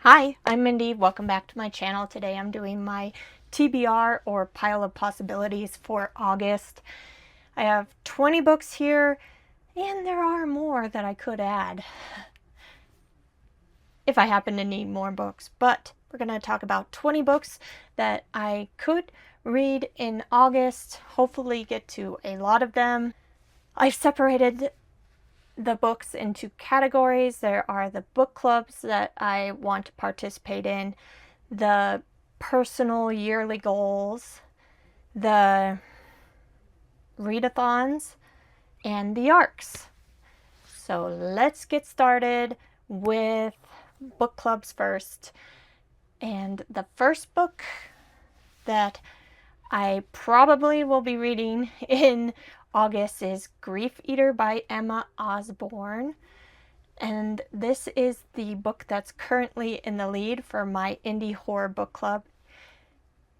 Hi, I'm Mindy. Welcome back to my channel. Today I'm doing my TBR or pile of possibilities for August. I have 20 books here and there are more that I could add if I happen to need more books, but we're going to talk about 20 books that I could read in August, hopefully get to a lot of them. I've separated the books into categories. There are the book clubs that I want to participate in, the personal yearly goals, the readathons, and the arcs. So let's get started with book clubs first. And the first book that I probably will be reading in August is Grief Eater by Emma Osborne. And this is the book that's currently in the lead for my indie horror book club.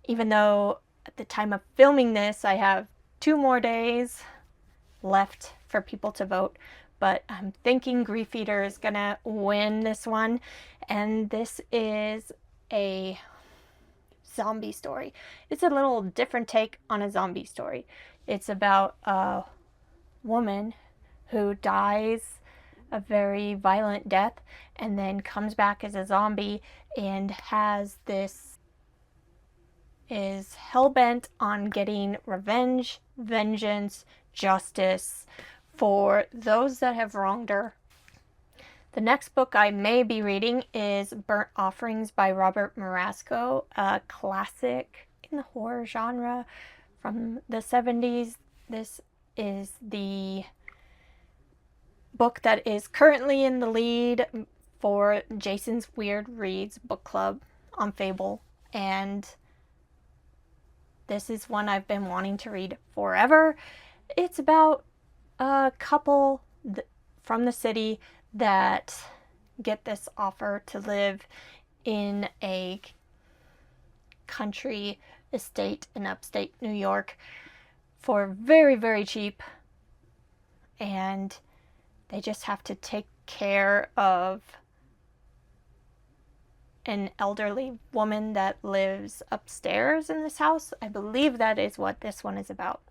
Even though at the time of filming this, I have 2 more days left for people to vote. But I'm thinking Grief Eater is gonna win this one. And this is a zombie story. It's a little different take on a zombie story. It's about a woman who dies a very violent death and then comes back as a zombie and is hell-bent on getting revenge, vengeance, justice for those that have wronged her. The next book I may be reading is Burnt Offerings by Robert Marasco, a classic in the horror genre from the 70s. This is the book that is currently in the lead for Jason's Weird Reads book club on Fable, and this is one I've been wanting to read forever. It's about a couple from the city that get this offer to live in a country estate in upstate New York for very, very cheap, and they just have to take care of an elderly woman that lives upstairs in this house. I believe that is what this one is about.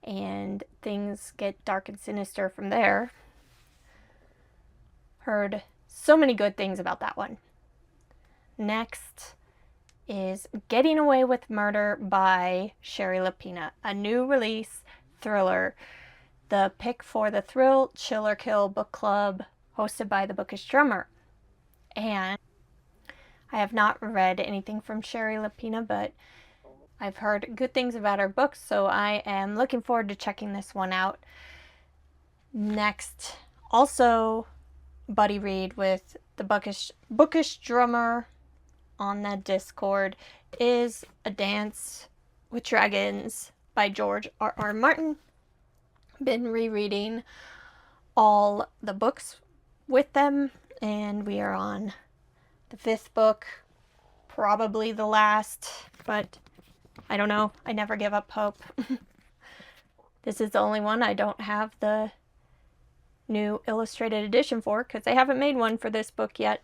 And things get dark and sinister from there. Heard so many good things about that one. Next is Getting Away with Murder by Sherry Lapina, a new release thriller. The pick for the Thrill, Chill or Kill book club hosted by the Bookish Drummer. And I have not read anything from Sherry Lapina, but I've heard good things about her books, so I am looking forward to checking this one out. Next, also buddy read with the Bookish Drummer on the Discord, is A Dance with Dragons by George R.R. Martin. Been rereading all the books with them, and we are on the 5th book, probably the last, but I don't know. I never give up hope. This is the only one I don't have the new illustrated edition for, because they haven't made one for this book yet.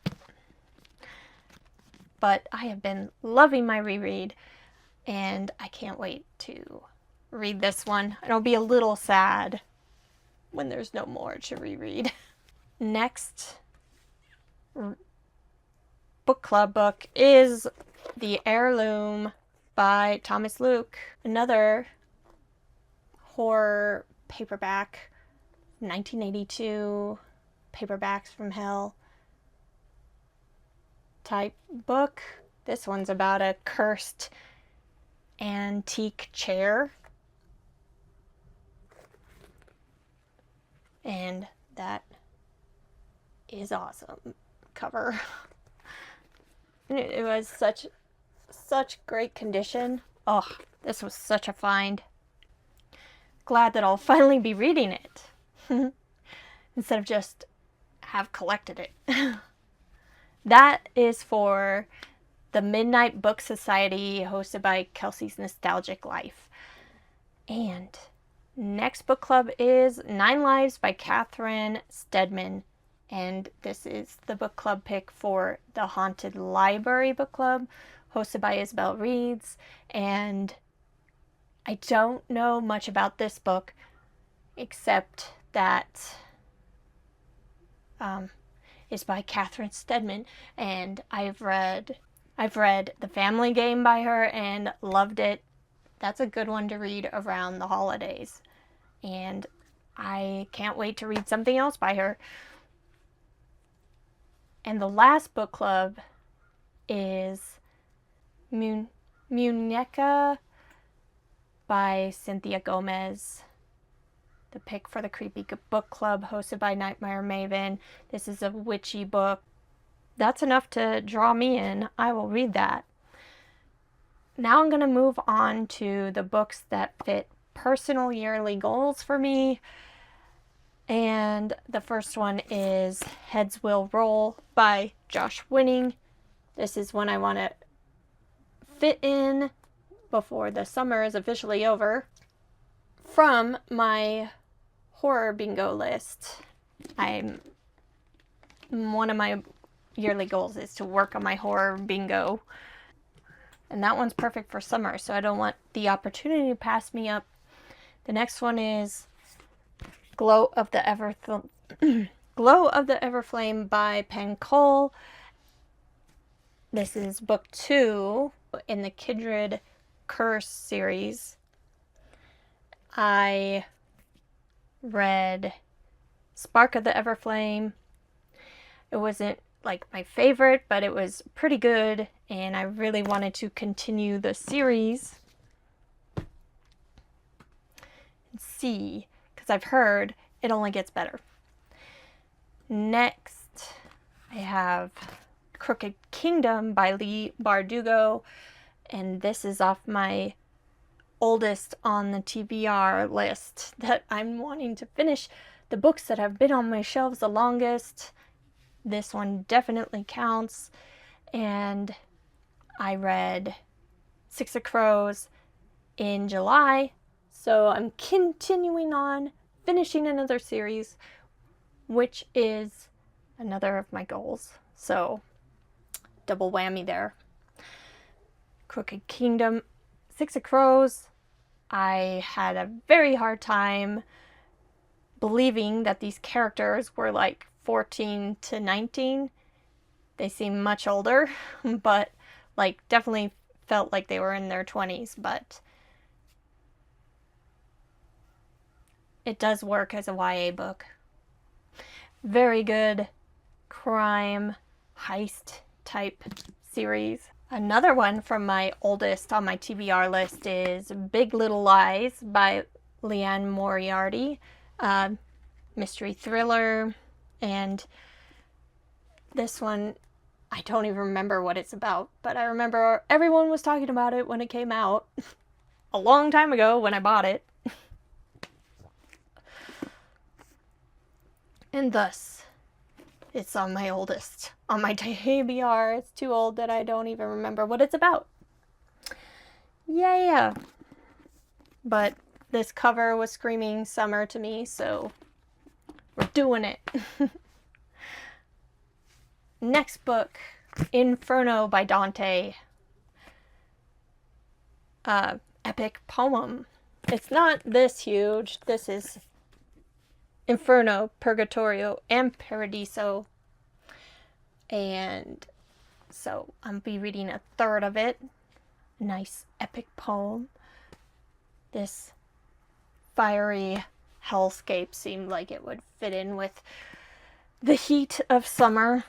But I have been loving my reread, and I can't wait to read this one. I'll be a little sad when there's no more to reread. Next book club book is The Heirloom by Thomas Luke, another horror paperback, 1982, paperbacks from hell type book. This one's about a cursed antique chair, and that is awesome cover. It was such great condition. Oh, this was such a find. Glad that I'll finally be reading it instead of just have collected it. That is for the Midnight Book Society, hosted by Kelsey's Nostalgic Life. And next book club is 9 Lives by Catherine Steadman. and this is the book club pick for the Haunted Library Book Club, hosted by Isabel Reeds. And I don't know much about this book, except that it's by Catherine Stedman, and I've read The Family Game by her and loved it. That's a good one to read around the holidays, and I can't wait to read something else by her. And the last book club is Muñeca by Cynthia Gomez, the pick for the Creepy Book Club, hosted by Nightmare Maven. This is a witchy book. That's enough to draw me in. I will read that. Now I'm going to move on to the books that fit personal yearly goals for me. And the first one is Heads Will Roll by Josh Winning. This is one I want to fit in before the summer is officially over. From my horror bingo list, one of my yearly goals is to work on my horror bingo. And that one's perfect for summer, so I don't want the opportunity to pass me up. The next one is Glow of the Everflame by Penn Cole. This is book 2 in the Kindred Curse series. I read Spark of the Everflame. It wasn't like my favorite, but it was pretty good, and I really wanted to continue the series and see, because I've heard it only gets better. Next, I have Crooked Kingdom by Leigh Bardugo, and this is off my oldest on the TBR list that I'm wanting to finish. The books that have been on my shelves the longest, this one definitely counts. And I read Six of Crows in July, so I'm continuing on, finishing another series, which is another of my goals. So double whammy there. Crooked Kingdom, Six of Crows, I had a very hard time believing that these characters were like 14 to 19. They seem much older, but like definitely felt like they were in their 20s, but it does work as a YA book. Very good crime heist type series. Another one from my oldest on my TBR list is Big Little Lies by Leanne Moriarty. Mystery thriller, and this one, I don't even remember what it's about, but I remember everyone was talking about it when it came out a long time ago when I bought it. And thus, it's on my oldest. On my TBR, it's too old that I don't even remember what it's about. Yeah. But this cover was screaming summer to me, so we're doing it. Next book, Inferno by Dante. Epic poem. It's not this huge. This is Inferno, Purgatorio, and Paradiso. And so I'll be reading a third of it. Nice epic poem. This fiery hellscape seemed like it would fit in with the heat of summer.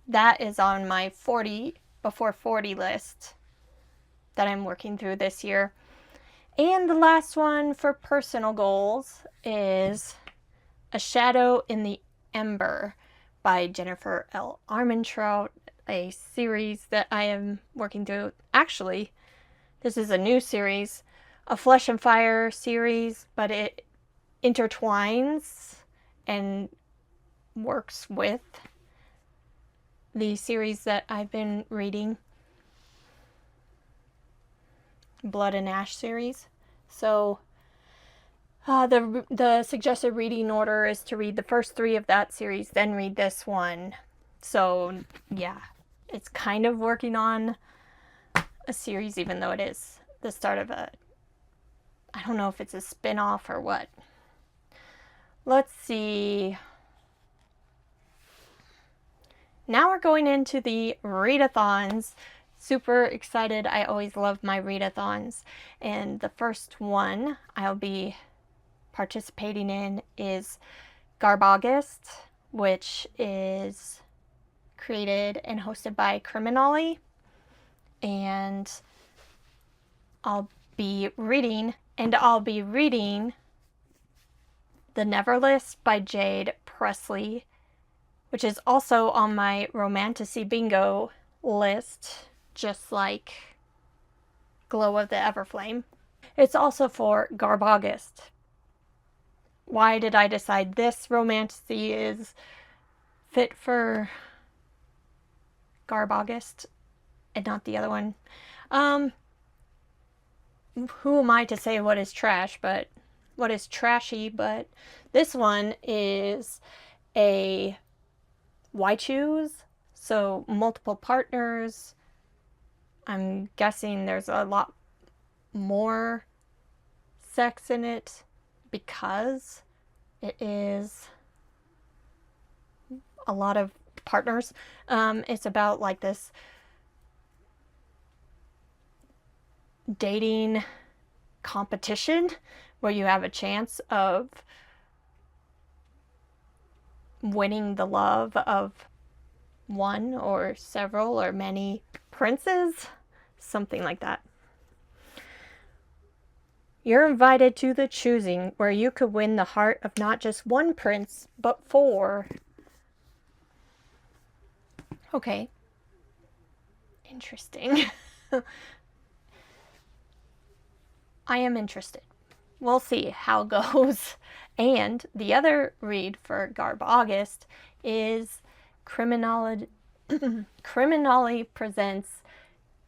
That is on my 40 before 40 list that I'm working through this year. And the last one for personal goals is A Shadow in the Ember by Jennifer L. Armentrout, a series that I am working through. Actually, this is a new series, a Flesh and Fire series, but it intertwines and works with the series that I've been reading, Blood and Ash series. So The suggested reading order is to read the first 3 of that series, then read this one. So yeah, it's kind of working on a series, even though it is the start of a, I don't know if it's a spin-off or what. Let's see. Now we're going into the readathons. Super excited. I always love my readathons. And the first one I'll be participating in is GarbAugust, which is created and hosted by Criminally. And I'll be reading The Neverlist by Jade Presley, which is also on my Romantasy Bingo list, just like Glow of the Everflame. It's also for GarbAugust. Why did I decide this Romantasy is fit for GarbAugust and not the other one? Who am I to say what is trash, but what is trashy? But this one is a why choose, so multiple partners. I'm guessing there's a lot more sex in it because it is a lot of partners. It's about like this dating competition where you have a chance of winning the love of one or several or many princes, something like that. You're invited to the choosing where you could win the heart of not just one prince, but 4. Okay. Interesting. I am interested. We'll see how it goes. And the other read for GarbAugust is Criminally presents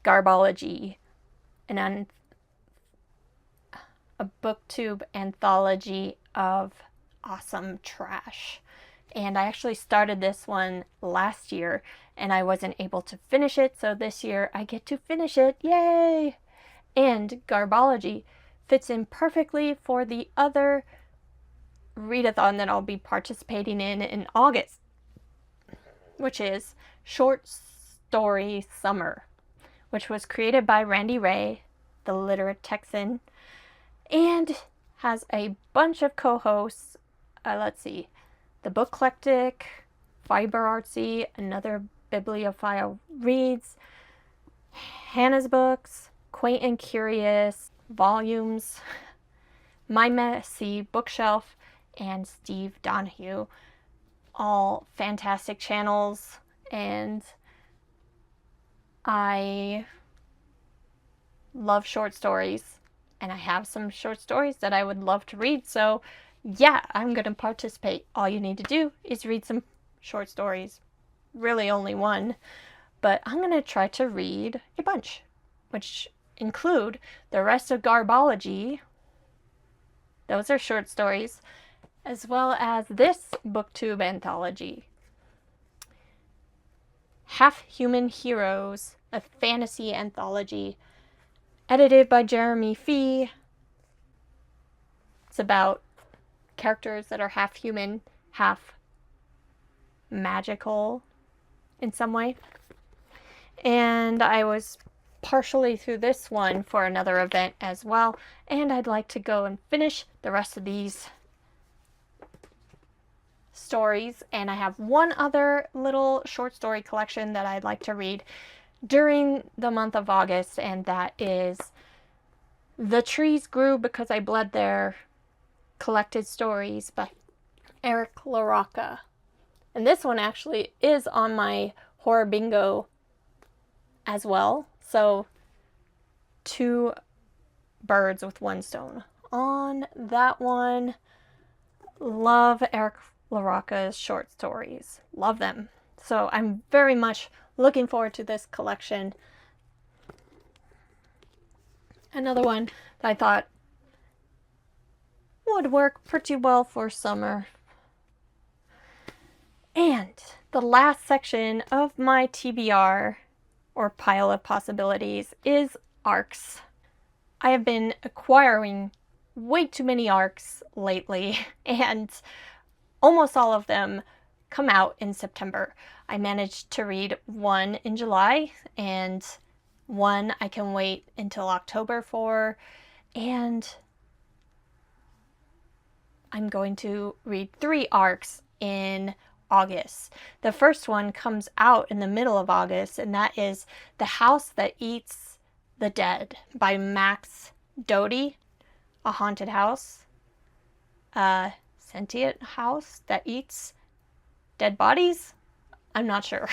Garbology, a booktube anthology of awesome trash. And I actually started this one last year and I wasn't able to finish it, so this year I get to finish it. Yay! And Garbology fits in perfectly for the other readathon that I'll be participating in August, which is Short Story Summer, which was created by Randy Ray, the literate Texan, and has a bunch of co-hosts. Let's see, the Booklectic, Fiber Artsy, Another Bibliophile Reads, Hannah's Books, Quaint and Curious, Volumes, My Messy Bookshelf, and Steve Donahue. All fantastic channels, and I love short stories, and I have some short stories that I would love to read, so yeah, I'm going to participate. All you need to do is read some short stories. Really only one, but I'm going to try to read a bunch, which include the rest of Garbology. Those are short stories, as well as this booktube anthology, Half Human Heroes, a fantasy anthology, edited by Jeremy Fee. It's about characters that are half human, half magical in some way. And I was partially through this one for another event as well, and I'd like to go and finish the rest of these stories, and I have one other little short story collection that I'd like to read during the month of August, and that is The Trees Grew Because I Bled There, Collected Stories by Eric LaRocca. And this one actually is on my horror bingo as well, so 2 birds with 1 stone on that one. Love Eric LaRocca's short stories. Love them. So I'm very much looking forward to this collection. Another one that I thought would work pretty well for summer. And the last section of my TBR, or pile of possibilities, is arcs. I have been acquiring way too many arcs lately, and almost all of them come out in September. I managed to read one in July, and one I can wait until October for, and I'm going to read 3 arcs in August. The first one comes out in the middle of August, and that is The House That Eats the Dead by Max Doty. A haunted house. A sentient house that eats dead bodies? I'm not sure.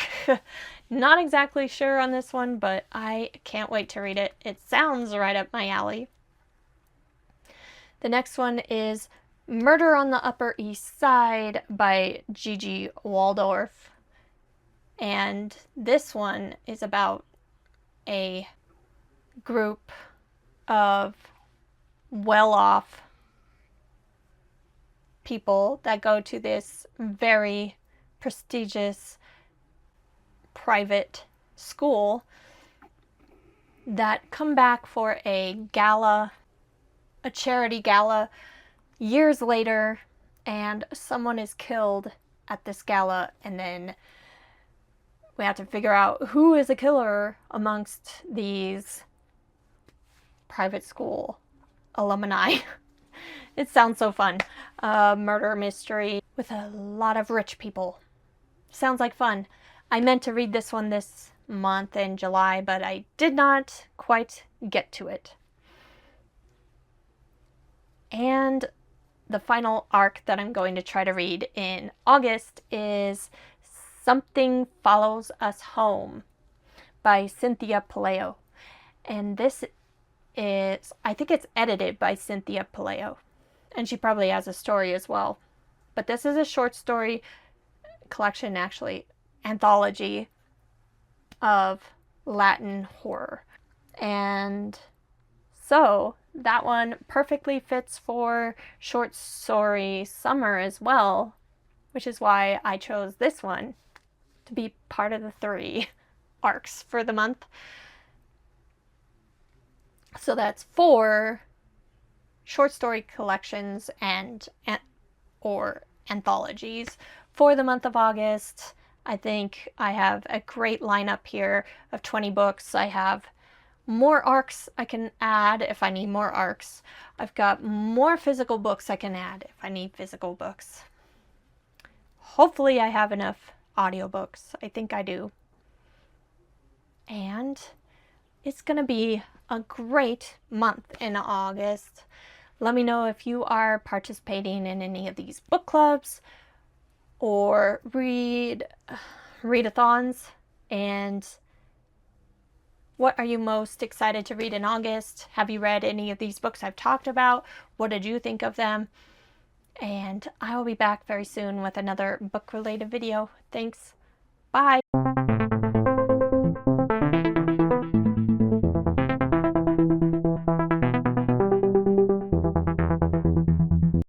Not exactly sure on this one, but I can't wait to read it. It sounds right up my alley. The next one is Murder on the Upper East Side by Gigi Waldorf. And this one is about a group of well-off people that go to this very prestigious private school that come back for a gala, a charity gala, years later, and someone is killed at this gala, and then we have to figure out who is a killer amongst these private school alumni. It sounds so fun. Murder mystery with a lot of rich people. Sounds like fun. I meant to read this one this month in July, but I did not quite get to it. And the final arc that I'm going to try to read in August is Something Follows Us Home by Cynthia Pelayo. And this is, I think it's edited by Cynthia Pelayo. And she probably has a story as well. But this is a short story collection, actually, anthology of Latin horror. And so that one perfectly fits for short story summer as well, which is why I chose this one to be part of the 3 arcs for the month. So that's 4 short story collections and or anthologies for the month of August. I think I have a great lineup here of 20 books. I have more arcs I can add if I need more arcs. I've got more physical books I can add if I need physical books. Hopefully I have enough audiobooks. I think I do. And it's going to be a great month in August. Let me know if you are participating in any of these book clubs or readathons, and what are you most excited to read in August? Have you read any of these books I've talked about? What did you think of them? And I will be back very soon with another book-related video. Thanks. Bye.